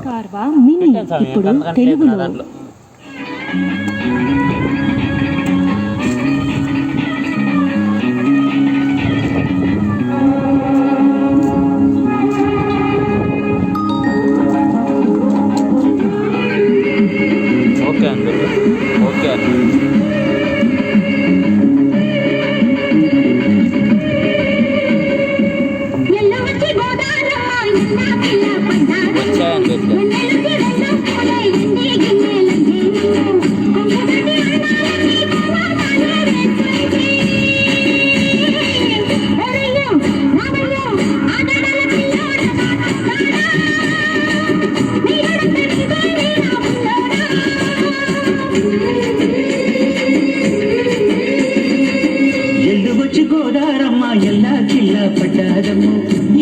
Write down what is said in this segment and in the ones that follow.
Carvaan mini ఇప్పుడు తెలుగులో. Okay అండి, ఓకే అండి. గోదారమ్మ ఎల్లా కిల్లా పడ్డాదమ్మో,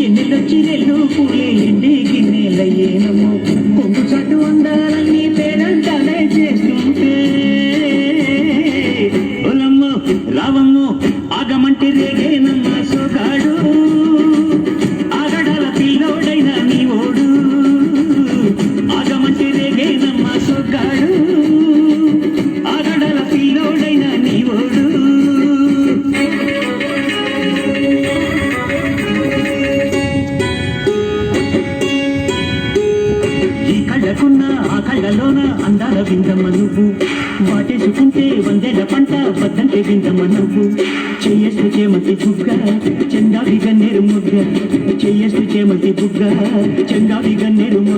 ఎన్నెలొచ్చి నెల్లు పూలే ఎండి గిన్నెలయ్యేనమ్మో, కొంగు చాటు అందాలన్నీ పేరంటానే చేస్తుంటే ఒలమ్మో రావమ్మో ఆగమంటే రేగేనమ్మ సోగాడు, ఆగడాల పిల్లోడైన నీ ఓడు, ఆగమంటే రేగేనమ్మ సోగాడు, ఆగడాల పిల్లోడైన నీ ఓడు. ఆ కళ్ళలోన అందాల విందమ్మ నువ్వు, వాటేసుకుంటే వందేల పంట బద్దంటే విందమ్మ నువ్వు, చెయ్యస్తు చేమంతి బుగ్గ చెంగావి గన్నేరు ముగ్గ, చెయ్యస్తు చేమంతి బుగ్గ చెంగావి గన్నేరు ముగ్గ.